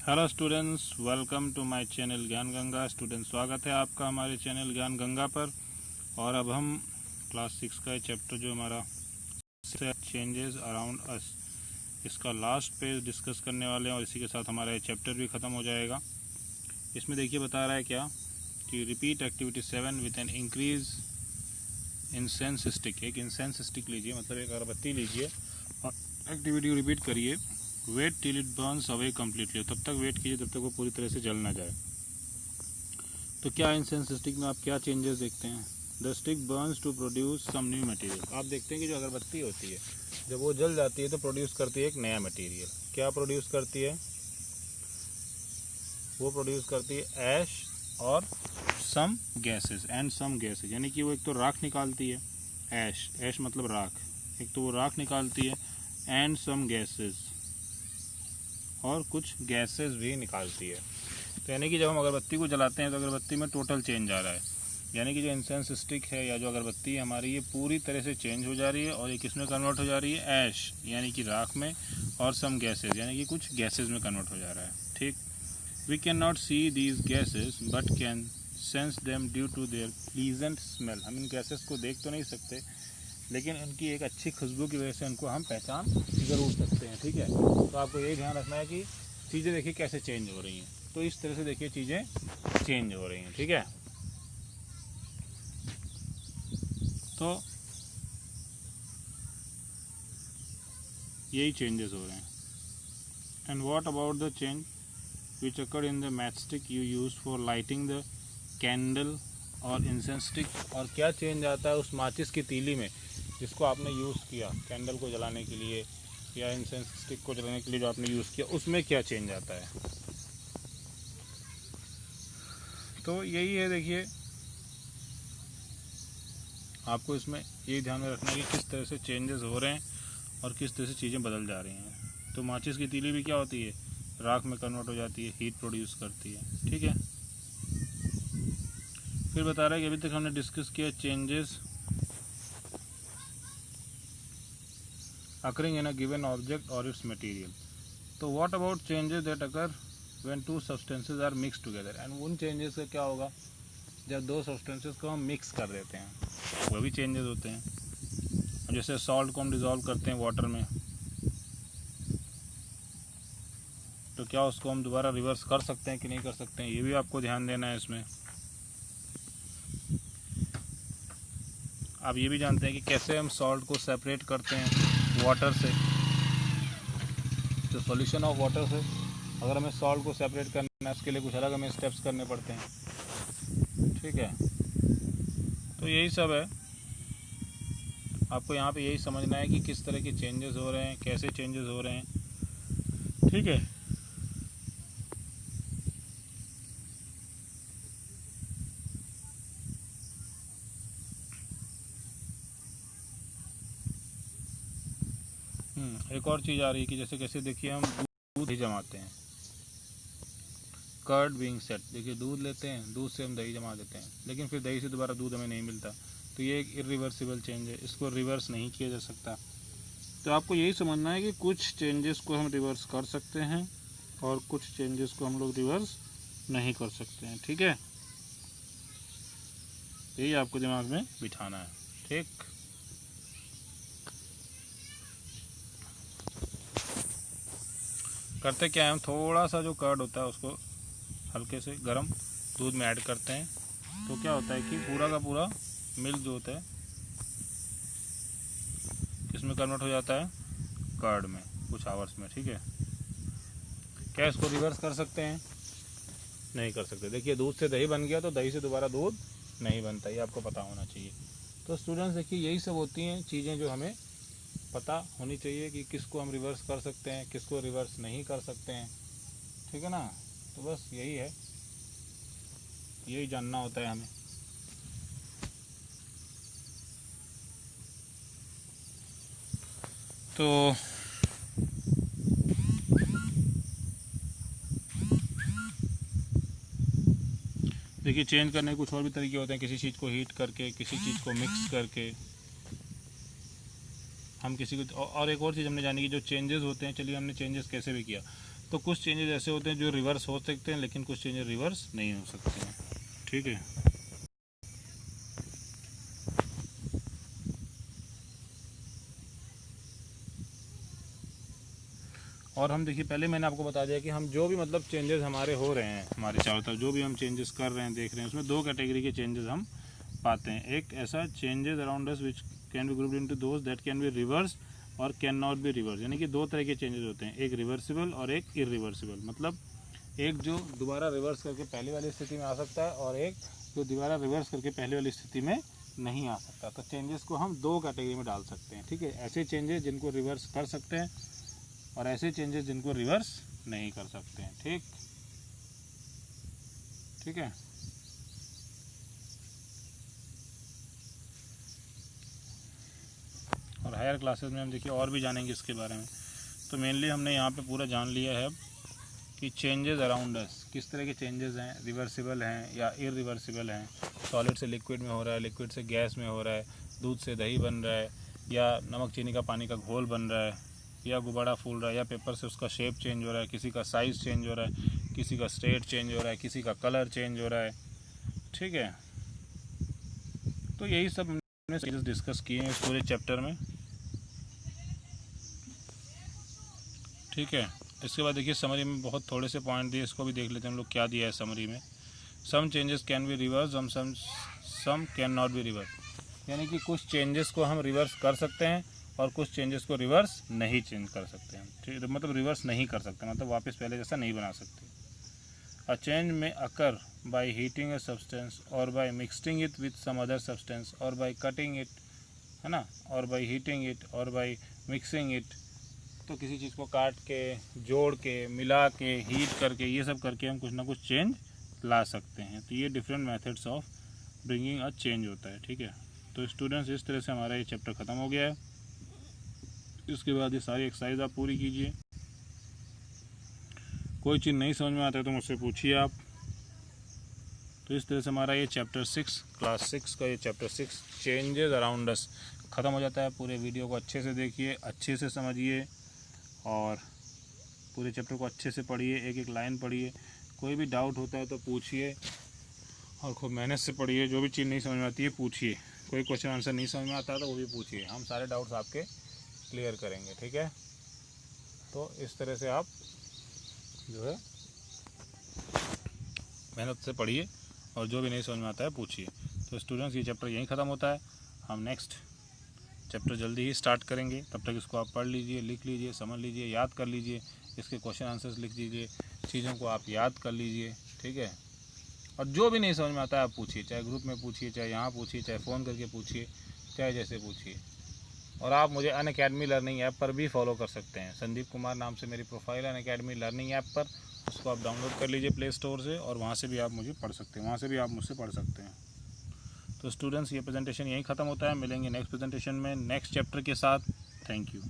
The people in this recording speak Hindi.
Hello students, welcome to my channel Gyan Ganga. Students, स्वागत है आपका हमारे चैनल ज्ञान गंगा पर। और अब हम क्लास 6 का चैप्टर जो हमारा चेंजेस अराउंड अस, इसका लास्ट पेज डिस्कस करने वाले हैं और इसी के साथ हमारा ये चैप्टर भी ख़त्म हो जाएगा। इसमें देखिए बता रहा है क्या कि repeat activity 7 with an increase incense stick. एक इंसेंस स्टिक लीजिए, मतलब एक अगरबत्ती लीजिए और एक्टिविटी रिपीट करिए। Wait till it burns away completely, तब तक वेट कीजिए जब तक वो पूरी तरह से जल ना जाए। तो क्या इंसेंस स्टिक में आप क्या चेंजेस देखते हैं? The stick burns to produce some new material. आप देखते हैं कि जो अगरबत्ती होती है जब वो जल जाती है तो प्रोड्यूस करती है एक नया मटेरियल। क्या प्रोड्यूस करती है? वो प्रोड्यूस करती है ऐश और some gases and some gases, यानी कि वो एक तो राख निकालती है, ऐश, ऐश मतलब राख, एक तो वो राख निकालती है, एंड सम गैसेस, और कुछ गैसेस भी निकालती है। तो यानी कि जब हम अगरबत्ती को जलाते हैं तो अगरबत्ती में टोटल चेंज आ रहा है, यानी कि जो इंसेंस स्टिक है या जो अगरबत्ती है हमारी, ये पूरी तरह से चेंज हो जा रही है। और ये किस में कन्वर्ट हो जा रही है? ऐश यानी कि राख में, और सम गैसेस यानी कि कुछ गैसेस में कन्वर्ट हो जा रहा है। ठीक, we can not see these gases but can sense them due to their pleasant smell. हम इन गैसेस को देख तो नहीं सकते, लेकिन उनकी एक अच्छी खुशबू की वजह से उनको हम पहचान ज़रूर सकते हैं। ठीक है, तो आपको यही ध्यान रखना है कि चीज़ें देखिए कैसे चेंज हो रही हैं। तो इस तरह से देखिए चीज़ें चेंज हो रही हैं। ठीक है, तो यही चेंजेस हो रहे हैं। And what about the change which occurred in the matchstick you use for lighting the candle और इंसेंस स्टिक। और क्या चेंज आता है उस माचिस की तीली में जिसको आपने यूज़ किया कैंडल को जलाने के लिए या इंसेंस स्टिक को जलाने के लिए जो आपने यूज़ किया, उसमें क्या चेंज आता है? तो यही है, देखिए आपको इसमें यही ध्यान में रखना है कि किस तरह से चेंजेस हो रहे हैं और किस तरह से चीज़ें बदल जा रही हैं। तो माचिस की तीली भी क्या होती है? राख में कन्वर्ट हो जाती है, हीट प्रोड्यूस करती है। ठीक है, फिर बता रहा है कि अभी तक हमने डिस्कस किया changes occurring in a given object or its material. तो what about changes that occur when two substances are mixed together? and उन changes का क्या होगा जब दो substances को हम mix कर देते हैं, वो भी changes होते हैं। जैसे salt को हम dissolve करते हैं water में, तो क्या उसको हम दोबारा रिवर्स कर सकते हैं कि नहीं कर सकते हैं, ये भी आपको ध्यान देना है इसमें। आप ये भी जानते हैं कि कैसे हम सॉल्ट को सेपरेट करते हैं वाटर से। तो सॉल्यूशन ऑफ वाटर से अगर हमें सॉल्ट को सेपरेट करना है उसके लिए कुछ अलग हमें स्टेप्स करने पड़ते हैं। ठीक है, तो यही सब है। आपको यहाँ पे यही समझना है कि किस तरह के चेंजेस हो रहे हैं, कैसे चेंजेस हो रहे हैं। ठीक है, एक और चीज़ आ रही है कि जैसे कैसे देखिए हम दूध ही जमाते हैं, कर्ड बीइंग सेट। देखिए दूध लेते हैं, दूध से हम दही जमा देते हैं, लेकिन फिर दही से दोबारा दूध हमें नहीं मिलता। तो ये एक इरिवर्सिबल चेंज है, इसको रिवर्स नहीं किया जा सकता। तो आपको यही समझना है कि कुछ चेंजेस को हम रिवर्स कर सकते हैं और कुछ चेंजेस को हम लोग रिवर्स नहीं कर सकते हैं। ठीक है, यही आपको दिमाग में बिठाना है। ठीक, करते क्या है, हम थोड़ा सा जो कर्ड होता है उसको हल्के से गर्म दूध में ऐड करते हैं। तो क्या होता है कि पूरा का पूरा मिल्क जो होता है किसमें कन्वर्ट हो जाता है? कर्ड में, कुछ आवर्स में। ठीक है, क्या इसको रिवर्स कर सकते हैं? नहीं कर सकते। देखिए दूध से दही बन गया तो दही से दोबारा दूध नहीं बनता, ये आपको पता होना चाहिए। तो स्टूडेंट्स देखिए यही सब होती हैं चीज़ें जो हमें पता होनी चाहिए कि किसको हम रिवर्स कर सकते हैं, किसको रिवर्स नहीं कर सकते हैं। ठीक है ना, तो बस यही है, यही जानना होता है हमें। तो देखिए चेंज करने के कुछ और भी तरीके होते हैं, किसी चीज़ को हीट करके, किसी चीज़ को मिक्स करके हम किसी को। और एक और चीज़ हमने जानी कि जो चेंजेस होते हैं, चलिए हमने चेंजेस कैसे भी किया। तो कुछ चेंजेस ऐसे होते हैं जो रिवर्स हो सकते हैं, लेकिन कुछ चेंजेस रिवर्स नहीं हो सकते हैं। ठीक है, और हम देखिए पहले मैंने आपको बता दिया कि हम जो भी मतलब चेंजेस हमारे हो रहे हैं हमारे चारों तरफ, जो भी हम चेंजेस कर रहे हैं देख रहे हैं, उसमें दो कैटेगरी के चेंजेस हम पाते हैं। एक ऐसा changes around us which can be grouped into those that can be reverse और कैन नॉट बी रिवर्स, यानी कि दो तरह के चेंजेस होते हैं, एक रिवर्सिबल और एक इरिवर्सिबल। मतलब एक जो दोबारा रिवर्स करके पहले वाली स्थिति में आ सकता है और एक जो दोबारा रिवर्स करके पहले वाली स्थिति में नहीं आ सकता। तो चेंजेस को हम दो कैटेगरी में डाल सकते हैं। ठीक है, ऐसे चेंजेस जिनको रिवर्स कर सकते हैं और ऐसे चेंजेस जिनको रिवर्स नहीं कर सकते हैं। ठीक, ठीक है। और हायर क्लासेस में हम देखिए और भी जानेंगे इसके बारे में। तो मेनली हमने यहाँ पे पूरा जान लिया है कि चेंजेस अराउंड अस किस तरह के चेंजेस हैं, रिवर्सिबल हैं या इरिवर्सिबल हैं। सॉलिड से लिक्विड में हो रहा है, लिक्विड से गैस में हो रहा है, दूध से दही बन रहा है, या नमक चीनी का पानी का घोल बन रहा है, या गुब्बारा फूल रहा है, या पेपर से उसका शेप चेंज हो रहा है, किसी का साइज़ चेंज हो रहा है, किसी का स्टेट चेंज हो रहा है, किसी का कलर चेंज हो रहा है। ठीक है, तो यही सब हमने चीज़ें डिस्कस किए हैं इस पूरे चैप्टर में। ठीक है, इसके बाद देखिए समरी में बहुत थोड़े से पॉइंट दिए, इसको भी देख लेते हैं हम लोग क्या दिया है समरी में। Some changes can be reverse, some can not be reverse, यानी कि कुछ चेंजेस को हम रिवर्स कर सकते हैं और कुछ चेंजेस को रिवर्स नहीं चेंज कर सकते हैं। ठीक, मतलब रिवर्स नहीं कर सकते, मतलब वापस पहले जैसा नहीं बना सकते। अ चेंज में occur by heating a substance और by mixing it with some other substance और बाय कटिंग इट, है ना, और बाय हीटिंग इट और बाय मिक्सिंग इट। तो किसी चीज़ को काट के, जोड़ के, मिला के, हीट करके, ये सब करके हम कुछ ना कुछ चेंज ला सकते हैं। तो ये different methods of bringing a change होता है। ठीक है, तो स्टूडेंट्स इस तरह से हमारा ये चैप्टर ख़त्म हो गया है। इसके बाद ये सारी एक्सरसाइज आप पूरी कीजिए। कोई चीज़ नहीं समझ में आता है तो मुझसे पूछिए आप। तो इस तरह से हमारा ये चैप्टर 6 क्लास 6 का ये चैप्टर 6 चेंजेस अराउंड अस ख़त्म हो जाता है। पूरे वीडियो को अच्छे से देखिए, अच्छे से समझिए और पूरे चैप्टर को अच्छे से पढ़िए, एक एक लाइन पढ़िए। कोई भी डाउट होता है तो पूछिए और खूब मेहनत से पढ़िए। जो भी चीज़ नहीं समझ में आती है पूछिए, कोई क्वेश्चन आंसर नहीं समझ में आता है तो वो भी पूछिए, हम सारे डाउट्स आपके क्लियर करेंगे। ठीक है, तो इस तरह से आप जो है मेहनत से पढ़िए और जो भी नहीं समझ में आता है पूछिए। तो स्टूडेंट्स ये चैप्टर यहीं ख़त्म होता है, हम नेक्स्ट चैप्टर जल्दी ही स्टार्ट करेंगे। तब तक इसको आप पढ़ लीजिए, लिख लीजिए, समझ लीजिए, याद कर लीजिए, इसके क्वेश्चन आंसर्स लिख लीजिए, चीज़ों को आप याद कर लीजिए। ठीक है, और जो भी नहीं समझ में आता है आप पूछिए, चाहे ग्रुप में पूछिए, चाहे यहाँ पूछिए, चाहे फ़ोन करके पूछिए, चाहे जैसे पूछिए। और आप मुझे अनअकैडमी लर्निंग ऐप पर भी फॉलो कर सकते हैं। संदीप कुमार नाम से मेरी प्रोफाइल है अनअकैडमी लर्निंग ऐप पर, उसको आप डाउनलोड कर लीजिए प्ले स्टोर से और वहाँ से भी आप मुझे पढ़ सकते हैं, वहाँ से भी आप मुझसे पढ़ सकते हैं। तो स्टूडेंट्स ये प्रेजेंटेशन यहीं ख़त्म होता है, मिलेंगे नेक्स्ट प्रेजेंटेशन में नेक्स्ट चैप्टर के साथ। Thank you.